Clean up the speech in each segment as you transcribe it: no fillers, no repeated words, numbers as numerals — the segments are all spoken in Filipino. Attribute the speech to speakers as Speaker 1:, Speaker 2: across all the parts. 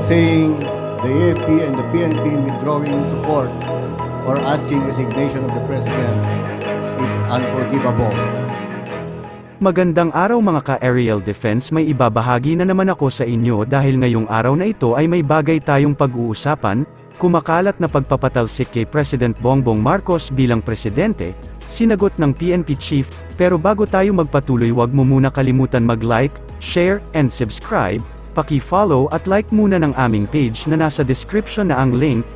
Speaker 1: saying the AFP and the PNP withdrawing support or asking resignation of the President is unforgivable.
Speaker 2: Magandang araw mga ka-aerial defense, may ibabahagi na naman ako sa inyo dahil ngayong araw na ito ay may bagay tayong pag-uusapan, kumakalat na pagpapatalsik kay President Bongbong Marcos bilang presidente, sinagot ng PNP chief, pero bago tayo magpatuloy wag mo muna kalimutan mag-like, share, and subscribe, paki-follow at like muna ng aming page na nasa description na ang link.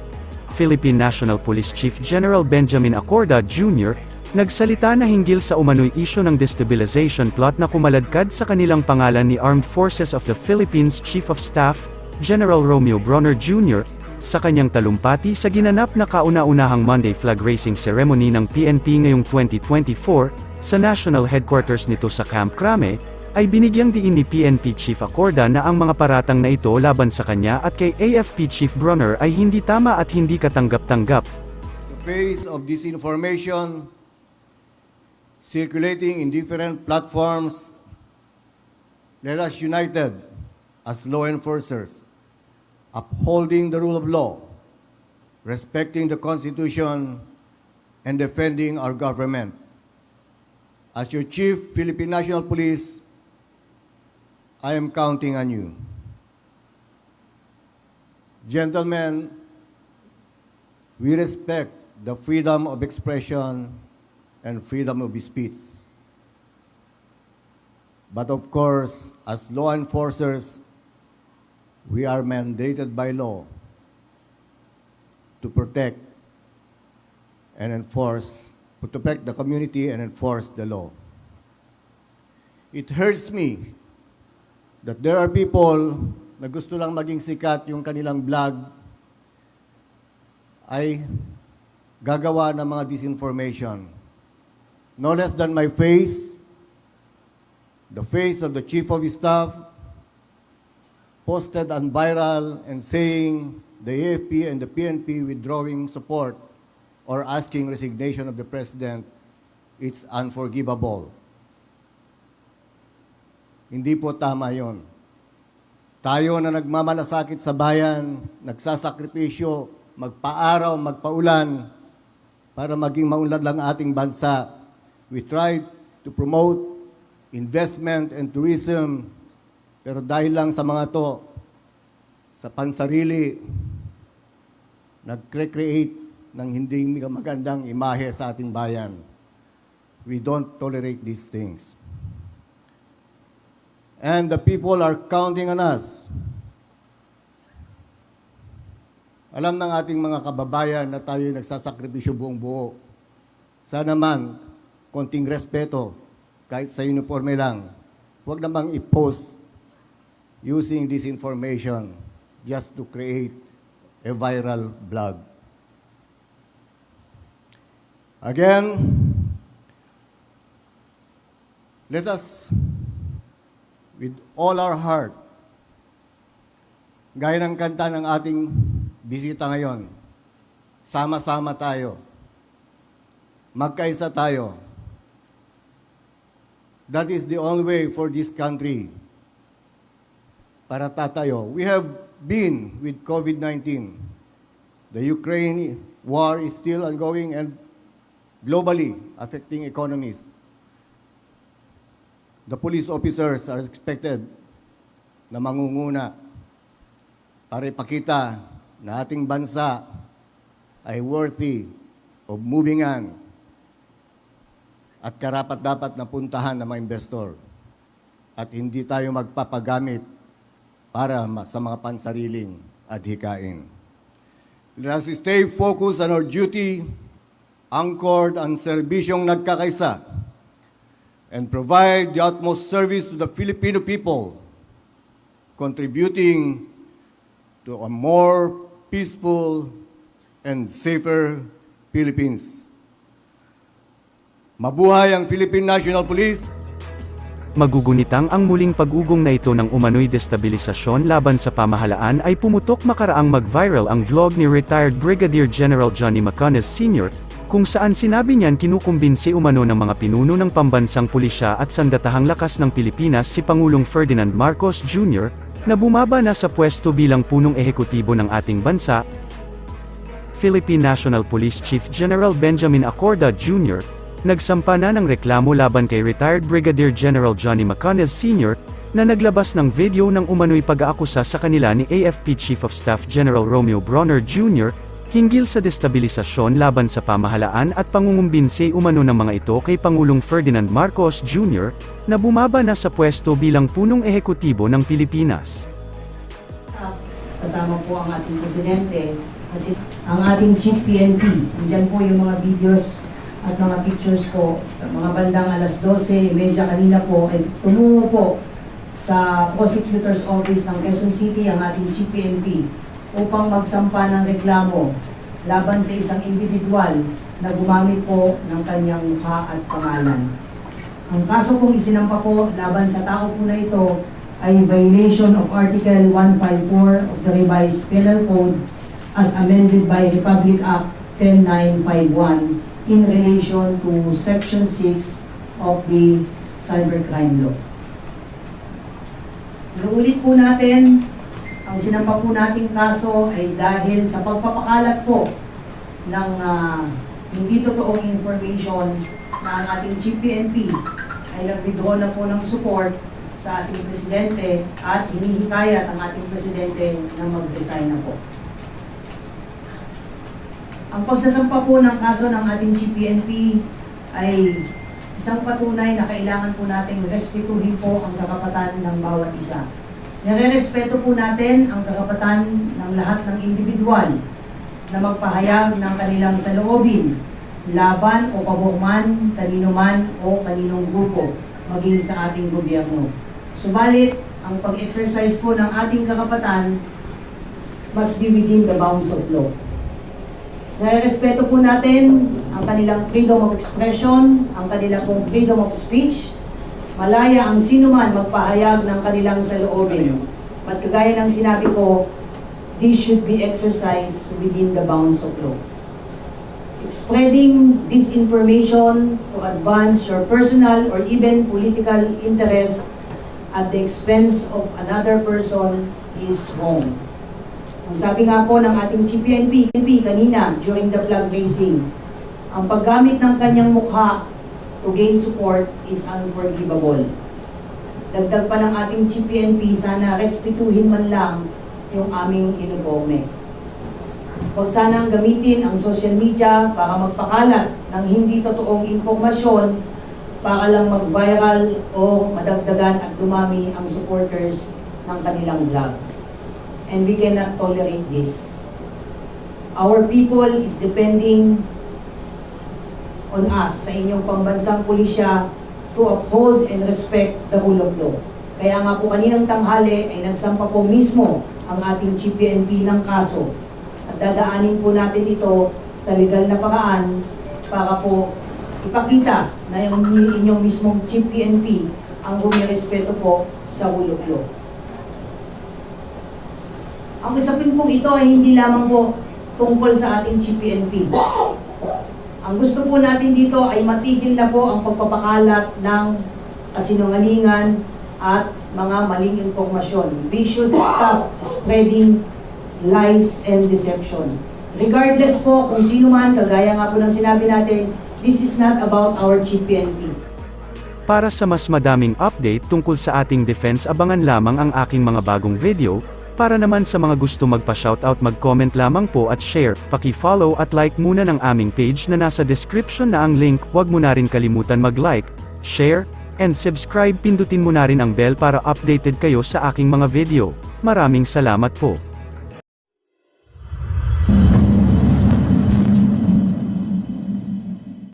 Speaker 2: Philippine National Police Chief General Benjamin Acorda Jr., nagsalita na hinggil sa umano'y isyu ng destabilization plot na kumaladkad sa kanilang pangalan ni Armed Forces of the Philippines Chief of Staff, General Romeo Bronner Jr., sa kanyang talumpati sa ginanap na kauna-unahang Monday flag raising ceremony ng PNP ngayong 2024, sa national headquarters nito sa Camp Crame, ay binigyang diin ni PNP Chief Acorda na ang mga paratang na ito laban sa kanya at kay AFP Chief Bronner ay hindi tama at hindi katanggap-tanggap.
Speaker 1: The face of disinformation circulating in different platforms, let us united as law enforcers, upholding the rule of law, respecting the Constitution, and defending our government. As your Chief Philippine National Police, I am counting on you. Gentlemen, we respect the freedom of expression and freedom of speech. But of course, as law enforcers, we are mandated by law to protect and enforce, to protect the community and enforce the law. It hurts me that there are people na gusto lang maging sikat yung kanilang blog ay gagawa ng mga disinformation. No less than my face, the face of the Chief of Staff, posted on viral and saying the AFP and the PNP withdrawing support or asking resignation of the President, it's unforgivable. Hindi po tama yon. Tayo na nagmamalasakit sa bayan, nagsasakripisyo, magpaaraw, magpaulan, para maging maunlad lang ating bansa. We tried to promote investment and tourism, pero dahil lang sa mga to, sa pansarili, nag-create ng hindi magandang imahe sa ating bayan. We don't tolerate these things. And the people are counting on us. Alam ng ating mga kababayan na tayo nagsasakripisyo buong buo. Sana man, konting respeto, kahit sa uniforme lang. Huwag namang i-post using this information just to create a viral blog. Again, let us, with all our heart, gaya ng kanta ng ating bisita ngayon, sama-sama tayo, magkaisa tayo. That is the only way for this country para tatayo. We have been with COVID-19. The Ukraine war is still ongoing and globally affecting economies. The police officers are expected na mangunguna para ipakita na ating bansa ay worthy of moving on at karapat-dapat na puntahan ng mga investor at hindi tayo magpapagamit para sa mga pansariling adhikain. Let us stay focused on our duty, anchored ang serbisyong nagkakaisa, and provide the utmost service to the Filipino people, contributing to a more peaceful and safer Philippines. Mabuhay ang Philippine National Police!
Speaker 2: Magugunitang ang muling pag-ugong na ito ng umano'y destabilisasyon laban sa pamahalaan ay pumutok makaraang mag-viral ang vlog ni retired Brigadier General Johnny Macones Sr., kung saan sinabi niyan kinukumbinsi umano ng mga pinuno ng pambansang pulisya at sandatahang lakas ng Pilipinas si Pangulong Ferdinand Marcos Jr., na bumaba na sa pwesto bilang punong ehekutibo ng ating bansa, Philippine National Police Chief General Benjamin Acorda Jr., nagsampa na ng reklamo laban kay retired Brigadier General Johnny Macones Sr., na naglabas ng video ng umano'y pag-aakusa sa kanila ni AFP Chief of Staff General Romeo Bronner Jr., hinggil sa destabilisasyon laban sa pamahalaan at pangungumbinse umano ng mga ito kay Pangulong Ferdinand Marcos Jr., na bumaba na sa pwesto bilang punong ehekutibo ng Pilipinas.
Speaker 3: Kasama po ang ating presidente, kasi ang ating Chief PNP, andyan po yung mga videos at mga pictures po, mga bandang alas 12:30 kanina po, ay tumungo po sa Prosecutor's Office ng Quezon City ang ating Chief PNP upang magsampa ng reklamo laban sa isang individual na gumamit po ng kanyang mukha at pangalan. Ang kaso pong isinampa po laban sa tao po na ito ay violation of Article 154 of the Revised Penal Code as amended by Republic Act 10951 in relation to Section 6 of the Cybercrime Law. Inuulit po natin, ang sinampa po nating kaso ay dahil sa pagpapakalat po ng hindi totoong information na ang ating Chief PNP ay nag-withdraw na po ng support sa ating Presidente at hinihikayat ang ating Presidente na mag-resign na po. Ang pagsasampa po ng kaso ng ating Chief PNP ay isang patunay na kailangan po nating respetuhin po ang karapatan ng bawat isa. Nire-respeto po natin ang karapatan ng lahat ng individual na magpahayag ng kanilang saloobin, laban o pabor man, kanino man o kaninong grupo, maging sa ating gobyerno. Subalit, ang pag-exercise po ng ating karapatan must be within the bounds of law. Nare-respeto po natin ang kanilang freedom of expression, ang kanilang pong freedom of speech. Malaya ang sino man magpahayag ng kanilang saloobin. At kagaya ng sinabi ko, this should be exercised within the bounds of law. Spreading disinformation to advance your personal or even political interest at the expense of another person is wrong. Ang sabi nga po ng ating Chief PNP kanina during the flag raising, ang paggamit ng kanyang mukha to gain support is unforgivable. Dagdag pa ng ating Chief PNP, sana respetuhin man lang yung aming inuborme. Huwag sanang gamitin ang social media para magpakalat ng hindi totoong impormasyon para lang mag-viral o madagdagan at dumami ang supporters ng kanilang vlog. And we cannot tolerate this. Our people is depending on us sa inyong pambansang pulisya to uphold and respect the rule of law. Kaya nga po kaninang tanghali ay nagsampa po mismo ang ating Chief PNP ng kaso. At dadaanin po natin ito sa legal na paraan para po ipakita na yung inyong mismong Chief PNP ang bumirespeto po sa rule of law. Ang usapin pong ito ay hindi lamang po tungkol sa ating Chief PNP. Ang gusto po natin dito ay matigil na po ang pagpapakalat ng kasinungalingan at mga maling impormasyon. We should stop spreading lies and deception. Regardless po kung sino man, kagaya nga po ng sinabi natin, this is not about our Chief PNP.
Speaker 2: Para sa mas madaming update tungkol sa ating defense, abangan lamang ang aking mga bagong video. Para naman sa mga gusto magpa-shoutout, mag-comment lamang po at share, paki-follow at like muna ng aming page na nasa description na ang link. Huwag mo na rin kalimutan mag-like, share, and subscribe. Pindutin mo na rin ang bell para updated kayo sa aking mga video. Maraming salamat po.